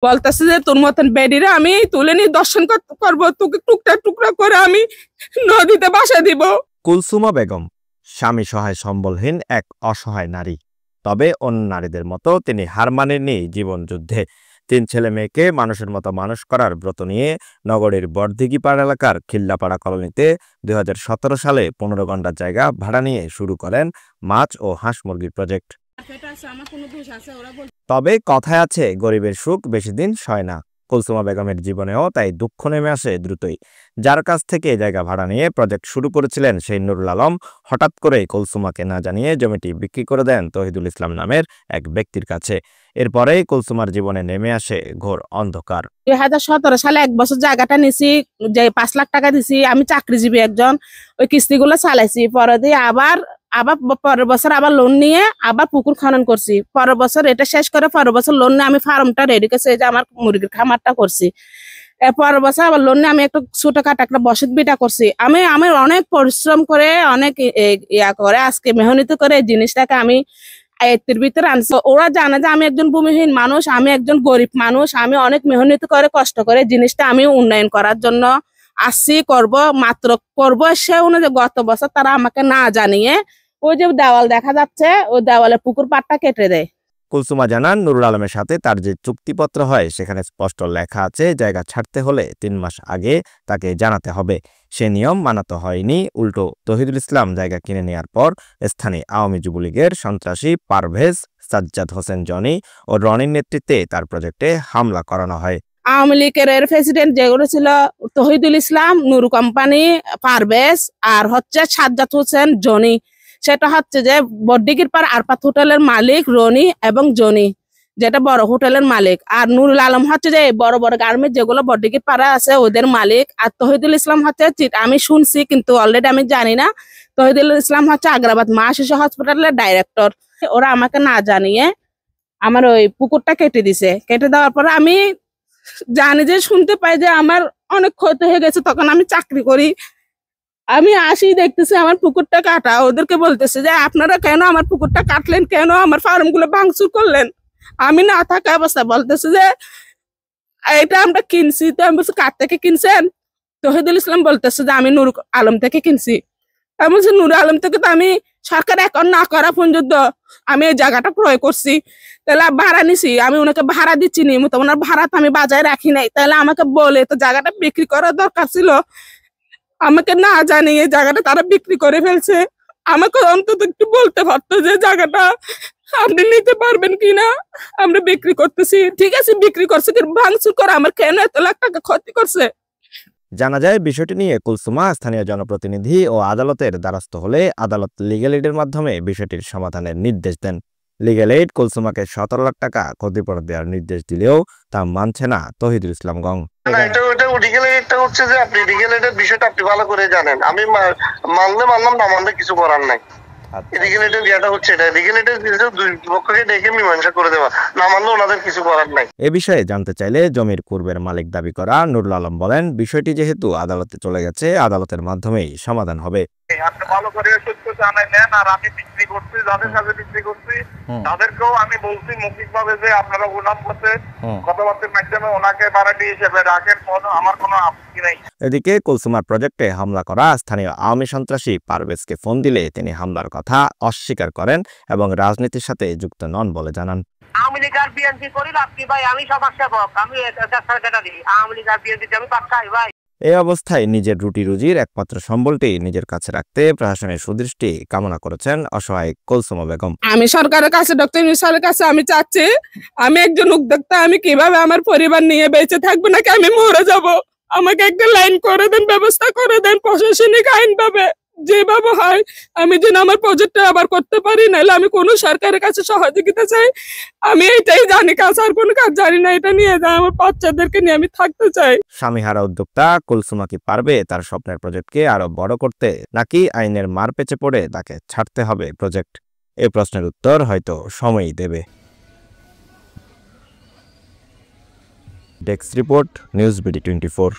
বলতেছে যে তোর মতন বেডিরা আমি তুলে নিয়ে দর্শন করবো, তোকে টুকরা টুকরা করে আমি নদীতে বাসা দিব। কুলসুমা বেগম স্বামী সহায় সম্বলহীন এক অসহায় নারী। তবে অন্য নারীদের মতো তিনি হার মানেননি জীবন যুদ্ধে। 3 ছেলে মেয়েকে মানুষের মতো মানুষ করার ব্রত নিয়ে নগরীর বড়দিঘিপাড় এলাকার খিল্লাপাড়া কলোনিতে 2017 সালে 15 ঘন্টার জায়গা ভাড়া নিয়ে শুরু করেন মাছ ও হাঁস মুরগির প্রজেক্ট। তবে কথায় আছে, গরিবের সুখ বেশি দিন সয় না। কুলসুমা বেগমের জীবনেও তাই দুঃখ নেমে আসে দ্রুতই। যার কাছ থেকে জায়গা ভাড়া নিয়ে প্রজেক্ট শুরু করেছিলেন সেই নুরুল আলম হঠাৎ করে কুলসুমাকে না জানিয়ে জমিটি বিক্রি করে দেন তহিদুল ইসলাম নামের এক ব্যক্তির কাছে। এরপরেই কুলসুমার জীবনে নেমে আসে ঘোর অন্ধকার। 2017 সালে 1 বছর জায়গাটা নিছি, যে 5 লাখ টাকা দিছি। আমি চাকরিজীবী একজন, ওই কিস্তিগুলো চালাইছি। পরে দিয়ে আবার পরের বছর আবার লোন নিয়ে আবার পুকুর খনন করছি। পরের বছর এটা শেষ করে পরের বছর লোন নিয়ে আমি ফার্মটা রেডি করছি, এই যে আমার মুরগির খামারটা করছি। পরের বছর আবার লোন নিয়ে আমি একটা ছোটখাটো একটা বসত বিটা করছি। আমি অনেক পরিশ্রম করে, অনেক ইয়া করে, আজকে মেহনত করে এই জিনিসটাকে আমি আয়ত্তের ভিতরে আনছি। ওরা জানে যে আমি একজন ভূমিহীন মানুষ, আমি একজন গরিব মানুষ। আমি অনেক মেহনত করে কষ্ট করে জিনিসটা আমি উন্নয়ন করার জন্য আসছি, মাত্র করবো। সে অনুযায়ী গত বছর তারা আমাকে না জানিয়ে ওই যে দেওয়াল দেখা যাচ্ছে, ওই দেওয়ালে পুকুর পাড়টা কেটে দেয়। কুলসুমা জানান, নুরুল আলমের সাথে তার যে চুক্তিপত্র হয় সেখানে স্পষ্ট লেখা আছে জায়গা ছাড়তে হলে 3 মাস আগে তাকে জানাতে হবে। সে নিয়ম মানাতে হয়নি। উল্টো তহিদুল ইসলাম জায়গা কিনে নেওয়ার পর স্থানীয় আওয়ামী যুবলীগের সন্ত্রাসী পারভেজ, সাজ্জাদ হোসেন জনি ও রনির নেতৃত্বে তার প্রজেক্টে হামলা করানো হয়। আওয়ামী লীগের প্রেসিডেন্ট যেগুলো ছিল তহিদুল ইসলাম, নুরু কোম্পানি, পারভেজ আর হচ্ছে সাজ্জাদ হোসেন জনি। সেটা হচ্ছে যে বড়দিঘির পাড় আরফাত হোটেলের মালিক রনি এবং জনি, যেটা বড় হোটেলের মালিক। আর নুরুল আলম হচ্ছে যে বড় বড় গার্মেন্ট যেগুলো বড়দিঘির পাড়া আছে ওদের মালিক। আর তহিদুল ইসলাম হচ্ছে, আমি শুনছি কিন্তু অলরেডি আমি জানি না, তহিদুল ইসলাম হচ্ছে আগ্রাবাদ মা শিশু হসপিটালের ডাইরেক্টর। ওরা আমাকে না জানিয়ে আমার ওই পুকুরটা কেটে দিছে। কেটে দেওয়ার পরে আমি জানি যে শুনতে পাই যে আমার অনেক ক্ষতি হয়ে গেছে। তখন আমি চাকরি করি, আমি আসি দেখতেছি আমার পুকুরটা কাটা। ওদেরকে বলতেছে যে আপনারা কেন আমার পুকুরটা কাটলেন, কেন আমার ফার্ম গুলো ভাঙচুর করলেন। আমি না থাকা অবস্থা বলতেছে যে এটা আমরা কিনছি। তো আমি বলছি কার থেকে কিনছেন? তহিদুল ইসলাম বলতেছে যে আমি নুর আলম থেকে কিনছি। আমি বলছি নুর আলম থেকে তো আমি সরকার এখন না করা পর্যন্ত আমি এই জায়গাটা ক্রয় করছি, তাহলে ভাড়া নিছি, আমি ওনাকে ভাড়া দিচ্ছি নি, তো ওনার ভাড়া তো আমি বাজায় রাখি নাই। তাহলে আমাকে বলে তো জায়গাটা বিক্রি করার দরকার ছিল। আমাকে না জানিয়ে জায়গাটা তারা বিক্রি করে ফেলছে। আমাকে অন্তত একটু বলতে পারতো যে জায়গাটা আপনি নিতে পারবেন কিনা, আমরা বিক্রি করতেছি। ঠিক আছে, বিক্রি করছে, কিন্তু ভাঙচুর করে আমার কেন এত লাখ টাকা ক্ষতি করছে। জানা যায়, বিষয়টি নিয়ে কুলসুমা স্থানীয় জনপ্রতিনিধি ও আদালতের দ্বারস্থ হলে আদালত লিগ্যাল এইডের মাধ্যমে বিষয়টির সমাধানের নির্দেশ দেন। লিগ্যাল এইড কুলসুমাকে 17 লাখ টাকা ক্ষতিপূরণ দেওয়ার নির্দেশ দিলেও তা মানছে না তহিদুল ইসলাম গং। হচ্ছে যে আপনি লিগ্যাল এইডের বিষয়টা আপনি ভালো করে জানেন। আমি মানলে মানলাম, না মানলে কিছু করার নাই। লিগ্যাল এইডের ইয়েটা হচ্ছে এটা, লিগ্যাল এইডের দুই পক্ষকে ডেকে মীমাংসা করে দেওয়া, না মানলে ওনাদের কিছু করার নাই। এ বিষয়ে জানতে চাইলে জমির পূর্বের মালিক দাবি করা নুরুল আলম বলেন, বিষয়টি যেহেতু আদালতে চলে গেছে, আদালতের মাধ্যমেই সমাধান হবে। আপনি ভালো করে সত্য জানাই নেন। আর আমি বিক্রি করছি, যাদের কাছে বিক্রি করছি তাদেরকেও আমি বলছি মৌখিক ভাবে যে আপনারা ওনার সাথে কথাবার্তার মাধ্যমে ওনাকে ভাড়াটি হিসেবে রাখেন, আমার কোনো আপত্তি নেই। এদিকে কুলসুমার প্রজেক্টে হামলা করা স্থানীয় আওয়ামী সন্ত্রাসী পারভেজকে ফোন দিলে তিনি হামলার কথা অস্বীকার করেন এবং রাজনীতির সাথে যুক্ত নন বলে জানান। আওয়ামী লীগ আর বিএনপি করি লাভ কি ভাই? আমি সমাজ সেবক, আমি আওয়ামী লীগ আর বিএনপিতে আমি পাক্কাই ভাই। এই অবস্থায় নিজের রুটি রুজির একমাত্র সম্বলটি নিজের কাছে রাখতে প্রশাসনের সুদৃষ্টি কামনা করেছেন অসহায় কুলসুমা বেগম। আমি সরকারের কাছে, ডক্টর ইউনূস স্যারের কাছে আমি চাচ্ছি, আমি একজন উদ্যোক্তা, আমি কিভাবে আমার পরিবার নিয়ে বেঁচে থাকবো, নাকি আমি মরে যাব। আমাকে একটা লাইন করে দেন, ব্যবস্থা করে দেন প্রশাসনিক আইন ভাবে, যেভাবে হয় আমি যেন আমার প্রজেক্টটা আবার করতে পারি। নাহলে আমি কোনো সরকারের কাছে সহযোগিতা চাই। আমি এটাই জানি, কাজ আর কোনো কাজ জানি না। এটা নিয়ে যা আমার বাচ্চাদেরকে নিয়ে আমি থাকতে চাই। স্বামীহারা উদ্যোক্তা কুলসুমা কি পারবে তার স্বপ্নের প্রজেক্টকে আরো বড় করতে, নাকি আইনের মার পেঁচে পড়ে তাকে ছাড়তে হবে প্রজেক্ট? এই প্রশ্নের উত্তর হয়তো সময়ই দেবে। Desk report, news BD 24।